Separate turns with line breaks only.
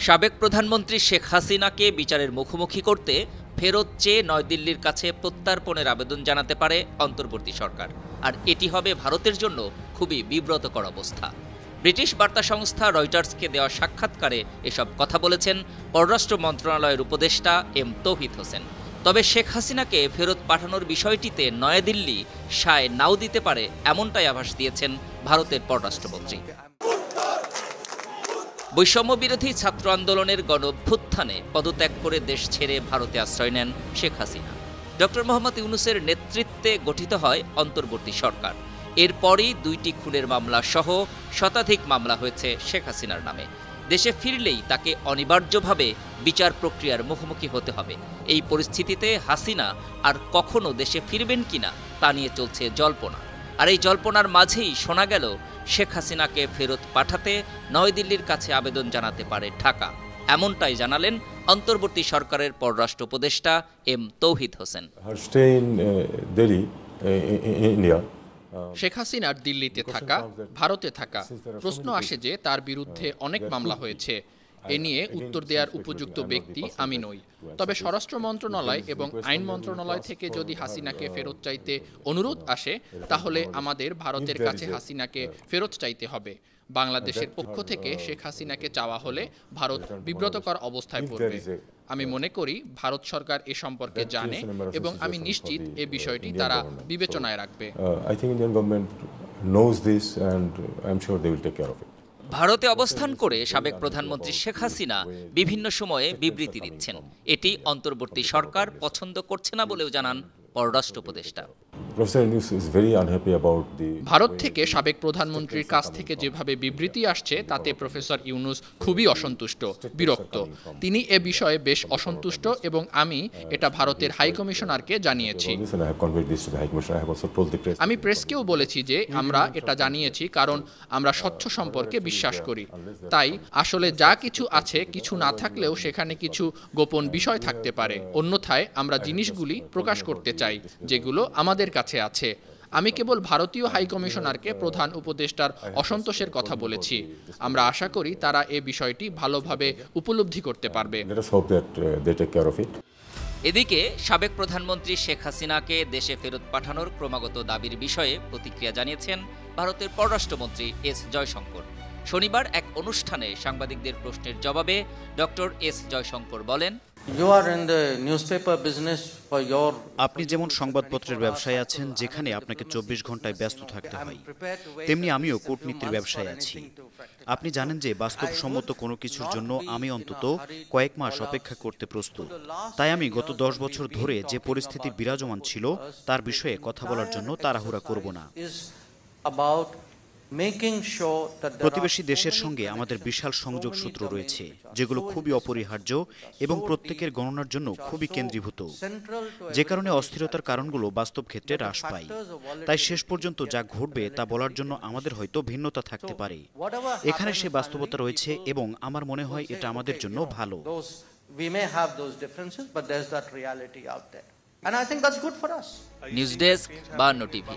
সাবেক প্রধানমন্ত্রী শেখ হাসিনাকে বিচারের মুখোমুখি করতে ফেরত চেয়ে নয়াদিল্লির কাছে প্রত্যার্পণের আবেদন জানাতে পারে অন্তর্বর্তী সরকার। আর এটি হবে ভারতের জন্য খুবই বিব্রতকর অবস্থা। ব্রিটিশ বার্তা সংস্থা রয়টার্সকে দেওয়া সাক্ষাৎকারে এসব কথা বলেছেন পররাষ্ট্র মন্ত্রণালয়ের উপদেষ্টা এম তৌহিদ হোসেন। তবে শেখ হাসিনাকে ফেরত পাঠানোর বিষয়টিতে নয়াদিল্লি সায় নাও দিতে পারে, এমনটাই আভাস দিয়েছেন ভারতের পররাষ্ট্রমন্ত্রী। বৈষম্য বিরোধী ছাত্র আন্দোলনের গণঅভ্যুত্থানে পদত্যাগ করে দেশ ছেড়ে ভারতে আশ্রয় নেন শেখ হাসিনা। ডক্টর মোহাম্মদ ইউনূসের নেতৃত্বে গঠিত হয় অন্তর্বর্তী সরকার। এরপরই 2টি খুনের মামলা সহ শতাধিক মামলা হয়েছে শেখ হাসিনার নামে। দেশে ফিরলেই তাকে অনিবার্যভাবে বিচার প্রক্রিয়ার মুখোমুখি হতে হবে। এই পরিস্থিতিতে হাসিনা আর কখনো দেশে ফিরবেন কিনা তা নিয়ে চলছে জল্পনা। আর এই জল্পনার মাঝেই শোনা গেল শেখ হাসিনাকে ফেরত পাঠাতে নয়াদিল্লির কাছে আবেদন জানাতে পারে ঢাকা। এমনটাই জানালেন অন্তর্বর্তী সরকারের পররাষ্ট্র উপদেষ্টা এম তৌহিদ হোসেন।
শেখ হাসিনার দিল্লিতে থাকা, ভারতে থাকা, প্রশ্ন আসে যে তার বিরুদ্ধে অনেক মামলা হয়েছে। এ নিয়ে উত্তর দেওয়ার উপযুক্ত ব্যক্তি আমি নই। তবে স্বরাষ্ট্র মন্ত্রণালয় এবং আইন মন্ত্রণালয় থেকে যদি হাসিনাকে ফেরত চাইতে অনুরোধ আসে, তাহলে আমাদের ভারতের কাছে হাসিনাকে ফেরত চাইতে হবে। বাংলাদেশের পক্ষ থেকে শেখ হাসিনাকে চাওয়া হলে ভারত বিব্রতকর অবস্থায় পড়বে। আমি মনে করি ভারত সরকার এ সম্পর্কে জানে এবং আমি নিশ্চিত এ বিষয়টি তারা বিবেচনায় রাখবে।
ভারতে অবস্থান করে সাবেক প্রধানমন্ত্রী শেখ হাসিনা বিভিন্ন সময়ে বিবৃতি দিচ্ছেন। এটি অন্তর্বর্তী সরকার পছন্দ করছে না বলেও জানান পররাষ্ট্র উপদেষ্টা।
ভারত থেকে সাবেক প্রধানমন্ত্রীর কাছ থেকে যেভাবে বিবৃতি আসছে তাতে প্রফেসর ইউনূস খুবই অসন্তুষ্ট, বিরক্ত। তিনি এ বিষয়ে বেশ অসন্তুষ্ট এবং আমি এটা ভারতের হাইকমিশনারকে জানিয়েছি। আমি প্রেসকেও বলেছি যে আমরা এটা জানিয়েছি কারণ আমরা স্বচ্ছ সম্পর্কে বিশ্বাস করি। তাই আসলে যা কিছু আছে, কিছু না থাকলেও সেখানে কিছু গোপন বিষয় থাকতে পারে। অন্যথায় আমরা জিনিসগুলি প্রকাশ করতে চাই যেগুলো আমাদের কাছে আছে। আমি কেবল ভারতীয় হাইকমিশনারকে প্রধান উপদেষ্টার অসন্তোষের কথা বলেছি। আমরা আশা করি তারা এ বিষয়টি ভালোভাবে উপলব্ধি করতে পারবে।
এদিকে সাবেক প্রধানমন্ত্রী শেখ হাসিনাকে দেশে ফেরত পাঠানোর ক্রমাগত দাবির বিষয়ে প্রতিক্রিয়া জানিয়েছেন ভারতের পররাষ্ট্রমন্ত্রী এস জয়শঙ্কর। শনিবার এক অনুষ্ঠানে সাংবাদিকদের প্রশ্নের জবাবে ডক্টর এস জয়শঙ্কর বলেন,
আপনি যেমন সংবাদপত্রের ব্যবসায় আছেন, যেখানে আপনাকে 24 ঘন্টায় ব্যস্ত থাকতে হয়, তেমনি আমিও কূটনীতির ব্যবসায় আছি। আপনি জানেন যে বাস্তবসম্মত কোনো কিছুর জন্য আমি অন্তত কয়েক মাস অপেক্ষা করতে প্রস্তুত। তাই আমি গত 10 বছর ধরে যে পরিস্থিতি বিরাজমান ছিল তার বিষয়ে কথা বলার জন্য তাড়াহুড়া করব না। প্রতিবেশী দেশের সঙ্গে আমাদের বিশাল সংযোগ সূত্র রয়েছে, যেগুলো খুবই অপরিহার্য এবং প্রত্যেকের গণনার জন্য খুবই কেন্দ্রীভূত, যে কারণে অস্থিরতার কারণগুলো বাস্তব ক্ষেত্রে হ্রাস পায়। তাই শেষ পর্যন্ত যা ঘটবে তা বলার জন্য আমাদের হয়তো ভিন্নতা থাকতে পারে। এখানে সে বাস্তবতা রয়েছে এবং আমার মনে হয় এটা আমাদের জন্য ভালো।
News desk, 52 TV.